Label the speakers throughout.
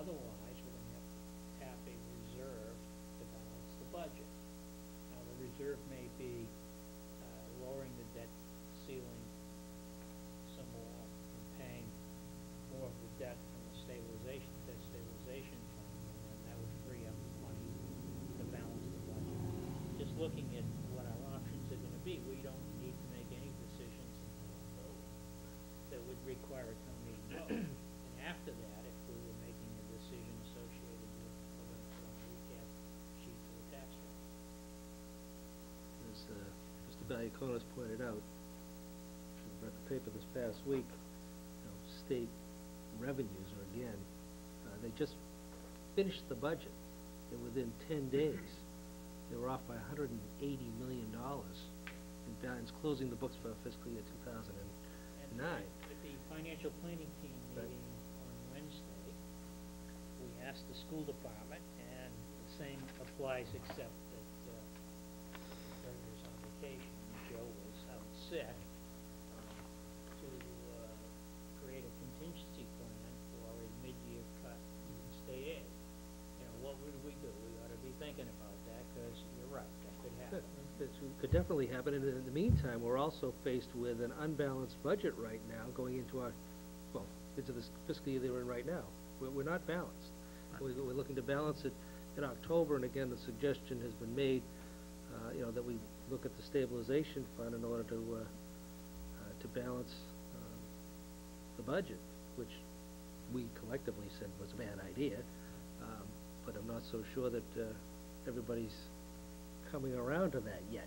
Speaker 1: otherwise, we're gonna have to tap a reserve to balance the budget. Now, the reserve may be, lowering the debt ceiling some more and paying more of the debt from the debt stabilization fund, and then that would free up money to balance the budget. Just looking at what our options are gonna be, we don't need to make any decisions that would require a town meeting vote. And after that, if we were making a decision associated with, we're gonna put on a recap sheet for the tax rate.
Speaker 2: As Mr. Valiakonis pointed out, I read the paper this past week, state revenues are again, they just finished the budget, and within 10 days, they were off by $180 million in balance, closing the books for fiscal year 2009.
Speaker 1: At the financial planning team meeting on Wednesday, we asked the school department, and the same applies except that Barry was on vacation and Joe was out sick, to create a contingency plan for a mid-year cut in state aid. What would we do? We ought to be thinking about that, because you're right, that could happen.
Speaker 2: It could definitely happen, and in the meantime, we're also faced with an unbalanced budget right now going into into this fiscal year that we're in right now. We're not balanced. We're looking to balance it in October, and again, the suggestion has been made, that we look at the stabilization fund in order to balance the budget, which we collectively said was a bad idea, but I'm not so sure that everybody's coming around to that yet.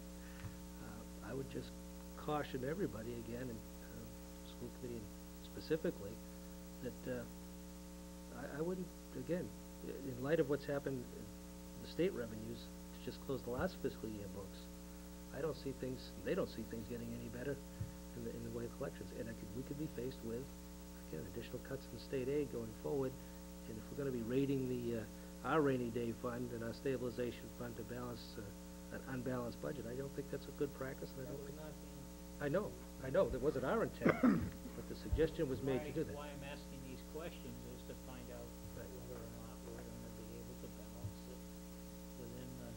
Speaker 2: I would just caution everybody again, and school committee specifically, that I wouldn't, again, in light of what's happened in the state revenues to just close the last fiscal year books, I don't see things, they don't see things getting any better in the way of collections, and we could be faced with, again, additional cuts in state aid going forward, and if we're going to be raiding our rainy day fund and our stabilization fund to balance an unbalanced budget, I don't think that's a good practice. And I don't I know, that wasn't our intent, but the suggestion was made to do that.
Speaker 1: Why I'm asking these questions is to find out whether or not we're going to be able to balance it within the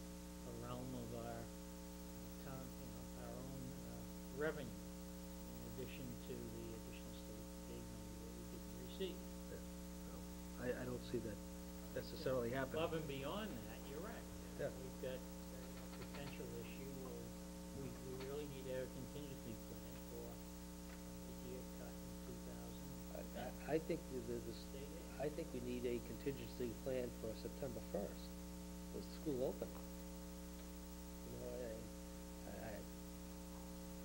Speaker 1: realm of our town, our own revenue, in addition to the additional state aid money that we didn't receive.
Speaker 2: I don't see that necessarily happening.
Speaker 1: Above and beyond that, you're right.
Speaker 2: Yeah.
Speaker 1: We've got a potential issue where we really need a contingency plan for the year cut in 2000.
Speaker 2: I think I think we need a contingency plan for September 1st, with school open. I'm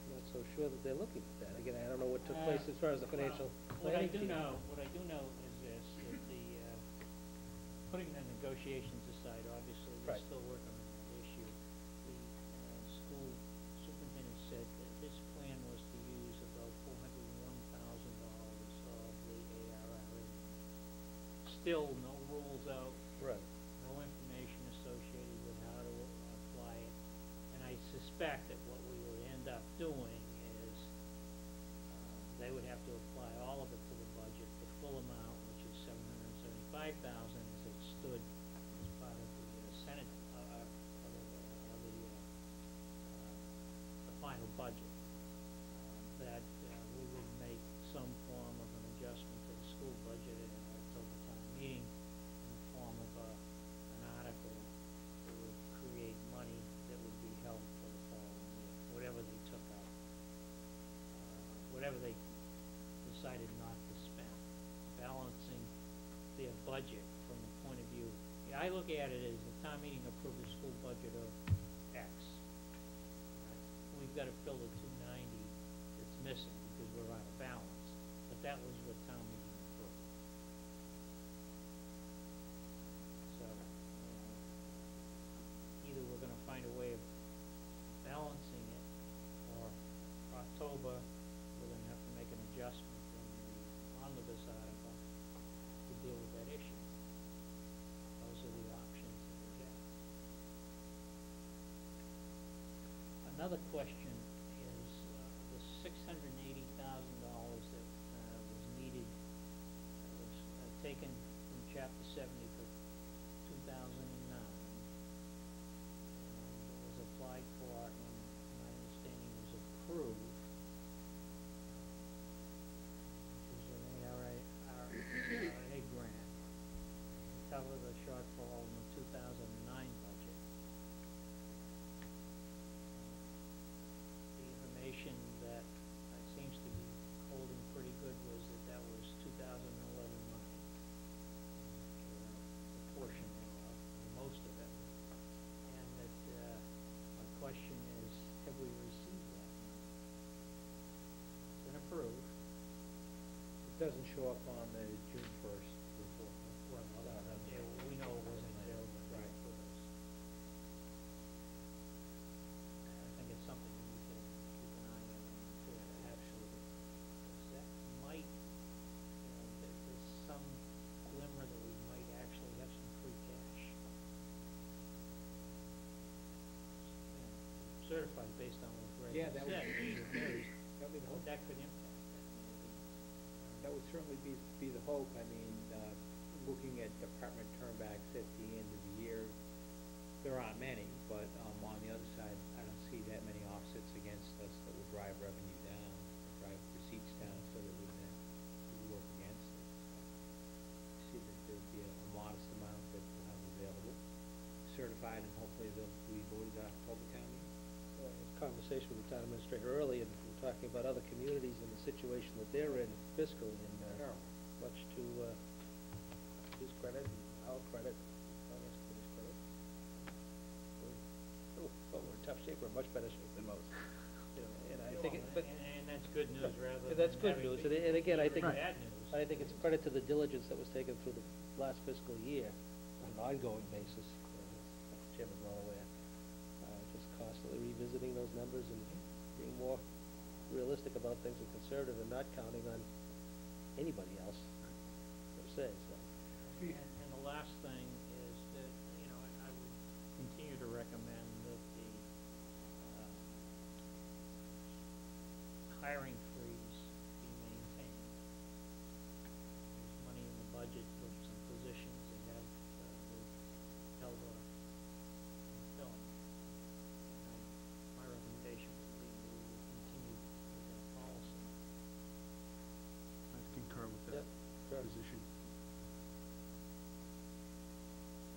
Speaker 2: not so sure that they're looking at that. Again, I don't know what took place as far as the financial planning team.
Speaker 1: What I do know is this, that putting the negotiations aside, obviously, we're still working on that issue. The school superintendent said that his plan was to use about $401,000 of the ARRA. Still no rules out.
Speaker 2: Right.
Speaker 1: No information associated with how to apply it. And I suspect that what we would end up doing is they would have to apply all of it to the budget, the full amount, which is $775,000, as it stood as part of the Senate the final budget. That we would make some form of an adjustment to the school budget at an October town meeting in the form of an article that would create money that would be held for the following year, whatever they took out, whatever they decided not to spend, balancing their budget from the point of view. I look at it as the town meeting approved a school budget of X. Right? We've got to fill the 290 that's missing because we're out of balance. But that was what town meeting approved. So either we're going to find a way of balancing it, or October we're going to have to make an adjustment in the omnibus article to deal with that issue. Those are the options that we have. Another question is the $680,000 that was needed, was taken from chapter 70 for 2009. It was applied for, and my understanding was approved, which is an RA grant to cover the shortfall in the 2009 budget. The information that seems to be holding pretty good was that was 2011 money, a portion thereof, or most of it, and that my question is, have we received that money? It's been approved.
Speaker 3: It doesn't show up on the June 1st report.
Speaker 1: Well, yeah, we know it wasn't available for
Speaker 3: Right.
Speaker 1: us. I think it's something we need to keep an eye on, to absolutely, because that might, there's some glimmer that we might actually have some free cash. Certified based on what Greg
Speaker 3: Yeah,
Speaker 1: said.
Speaker 3: that would be very, that would be the hope.
Speaker 1: That could impact that maybe.
Speaker 3: That would certainly be the hope. I mean, looking at department turnbacks at the end of the year, there aren't many, but on the other side, I don't see that many offsets against us that would drive revenue down, drive receipts down, so that we would work against it. I see that there'd be a modest amount that we'll have available, certified, and hopefully they'll be voted at October town meeting.
Speaker 2: Conversation with the town administrator earlier, and we were talking about other communities and the situation that they're in fiscally, and much to his credit and our credit, finance committee's credit. We're in tough shape, we're in much better shape than most. And I think,
Speaker 1: And that's good news rather than
Speaker 2: that's good
Speaker 1: having
Speaker 2: news, and again, I think,
Speaker 1: bad news.
Speaker 2: I think it's credit to the diligence that was taken through the last fiscal year on an ongoing basis, as Chairman well aware. Just constantly revisiting those numbers and being more realistic about things and conservative and not counting on anybody else, per se, so.
Speaker 1: And the last thing is that, I would continue to recommend that the hiring freeze be maintained. There's money in the budget for some positions that have held off filling. My recommendation would be we will continue with that policy.
Speaker 4: I concur with that position.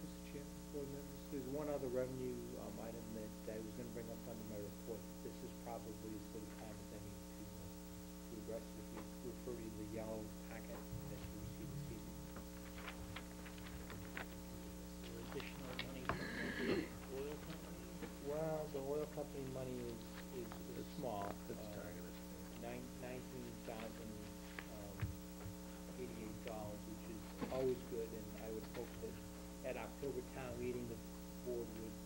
Speaker 3: Mr. Chairman, board members, there's one other revenue item that I was gonna bring up under my report. This is probably as good a time as any to address it. If you refer to the yellow packet that you received this evening.
Speaker 1: Is there additional money from the oil company?
Speaker 3: Well, the oil company money is small.
Speaker 2: That's targeted.
Speaker 3: $19,088, which is always good, and I would hope that at October town meeting, the board would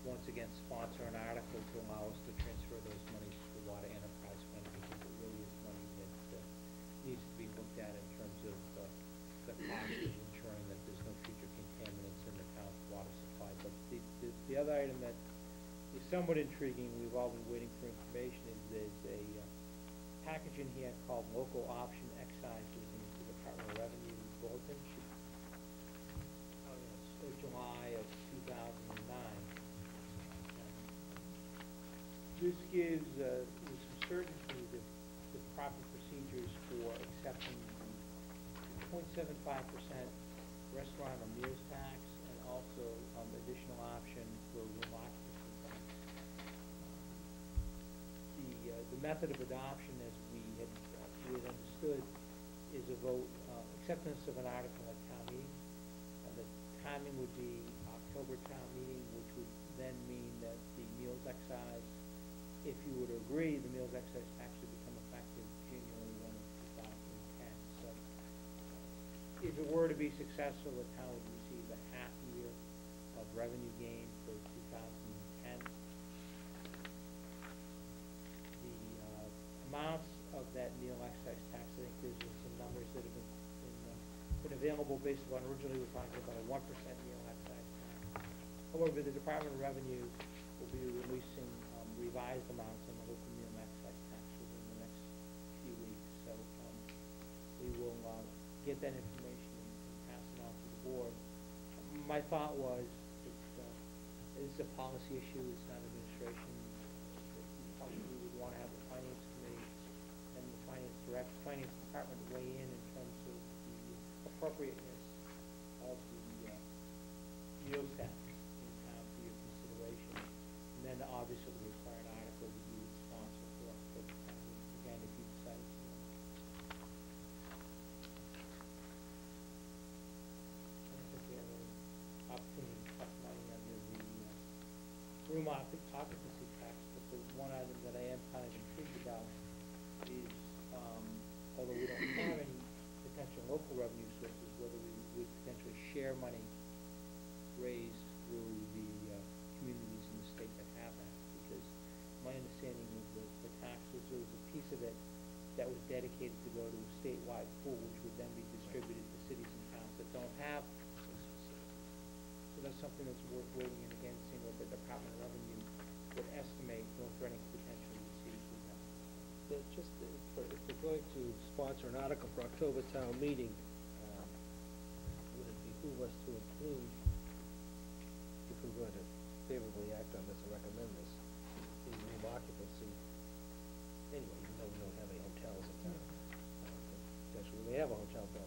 Speaker 3: once again sponsor an article to allow us to transfer those monies to the water enterprise fund, because it really is money that needs to be looked at in terms of the cost of ensuring that there's no future contaminants in the town's water supply. But the other item that is somewhat intriguing, we've all been waiting for information, is there's a package in here called local option excises in the Department of Revenue bulletin.
Speaker 1: Oh, yes.
Speaker 3: July of 2009. This gives with some certainty the proper procedures for accepting the 0.75% restaurant or meals tax, and also additional option for room occupancy tax. The method of adoption, as we had understood, is a vote, acceptance of an article at town meeting. The timing would be October town meeting, which would then mean that the meals excise, if you were to agree, the meals excise tax would become effective January 1 of 2010. So, if it were to be successful, the town would receive a half year of revenue gain for 2010. The amounts of that meal excise tax, I think there's some numbers that have been available based on, originally we were talking about a 1% meal excise tax. However, the Department of Revenue will be releasing revised amounts on the local meal excise tax within the next few weeks. So we will get that information and pass it on to the board. My thought was, it's a policy issue, it's not administration. Probably we would wanna have the finance committee and the finance department weigh in terms of the appropriateness of the, meals tax in town for your consideration. And then obviously the required article that you would sponsor for October town meeting, again, if you decide to. I don't think we have any opportunity to cut money under the, room occupancy tax, but the one item that I am kind of intrigued about is, although we don't have any potential local revenue sources, whether we would potentially share money raised through the, communities in the state that have that, because my understanding is that the taxes, there was a piece of it that was dedicated to go to a statewide pool, which would then be distributed to cities and towns that don't have. So that's something that's worth weighing in again, seeing what the Department of Revenue would estimate for any potential receipts we have.
Speaker 2: Just, if we're going to sponsor an article for October town meeting, would it behoove us to include, if we're going to favorably act on this or recommend this, the room occupancy? Anyway, even though we don't have any hotels in town, potentially we may have a hotel bill.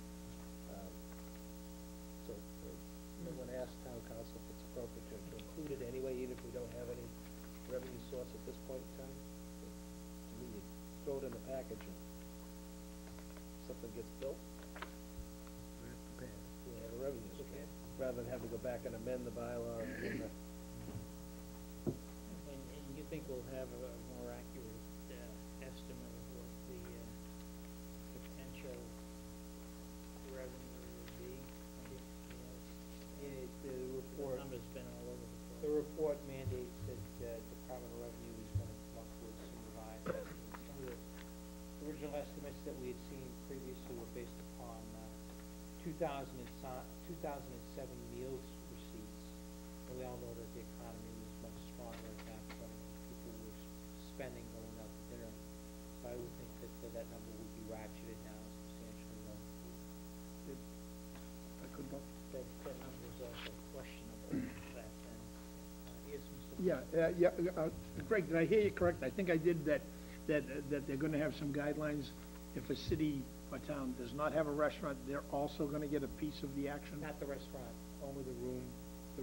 Speaker 2: So, I'm gonna ask town council if it's appropriate to include it anyway, even if we don't have any revenue source at this point in time. To me, you throw it in the package and something gets built, we have a revenue stream, rather than have to go back and amend the bylaw and
Speaker 1: And you think we'll have a more accurate, estimate of what the, potential revenue would be?
Speaker 3: The report.
Speaker 1: The number's been all over the place.
Speaker 3: The report mandates that, Department of Revenue is gonna come up with some revised estimates. Some of the original estimates that we had seen previously were based upon, 2007 meals receipts. And we all know that the economy was much stronger at that point, and people were spending going out to dinner. So I would think that that number would be ratcheted down substantially lower.
Speaker 4: I could go.
Speaker 1: That number is also questionable back then. Yes, Mr.
Speaker 5: Greg, did I hear you correct? I think I did that they're gonna have some guidelines. If a city or town does not have a restaurant, they're also gonna get a piece of the action?
Speaker 3: Not the restaurant, only the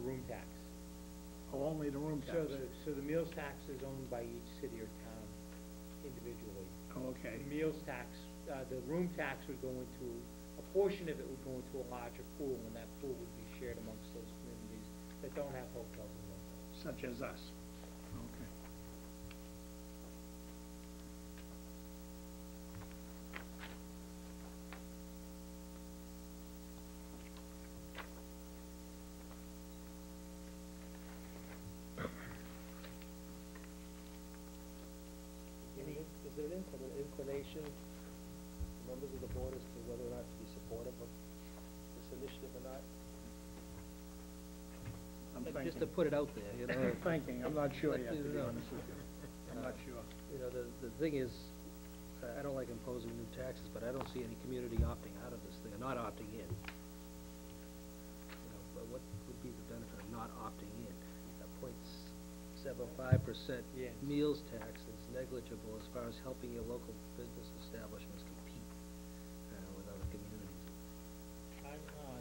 Speaker 3: room tax.
Speaker 5: Oh, only the room tax?
Speaker 3: So the meals tax is owned by each city or town individually.
Speaker 5: Oh, okay.
Speaker 3: The meals tax, the room tax would go into, a portion of it would go into a larger pool, and that pool would be shared amongst those communities that don't have hotels and rentals.
Speaker 5: Such as us? Okay.
Speaker 2: is there an inclination, members of the board, as to whether or not to be supportive of this initiative or not?
Speaker 5: I'm
Speaker 2: Just to
Speaker 5: thinking.
Speaker 2: put it out there, you know.
Speaker 5: I'm thinking, I'm not sure yet, to be
Speaker 2: No.
Speaker 5: honest with you. I'm not sure.
Speaker 2: You know, the thing is, I don't like imposing new taxes, but I don't see any community opting out of this thing, or not opting in. You know, but what would be the benefit of not opting in? A 0.75%
Speaker 3: Yes.
Speaker 2: meals tax is negligible as far as helping your local business establishments compete with other communities.
Speaker 1: I'm not,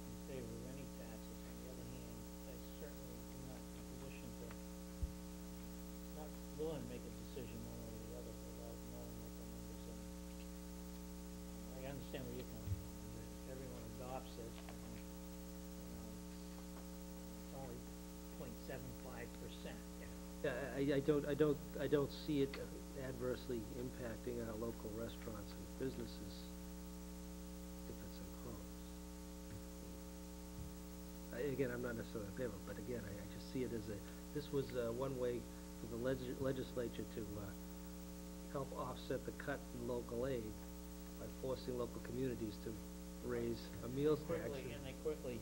Speaker 1: in favor of any taxes. On the other hand, I certainly am not in a position to, not willing to make a decision one way or the other without knowing what the numbers are. I understand where you're coming from, is that if everyone adopts it, it's only 0.75%.
Speaker 2: Yeah, I don't see it adversely impacting our local restaurants and businesses if it's imposed. Again, I'm not necessarily in favor, but again, I just see it as this was one way for the legislature to help offset the cut in local aid by forcing local communities to raise a meals tax.
Speaker 1: And they quickly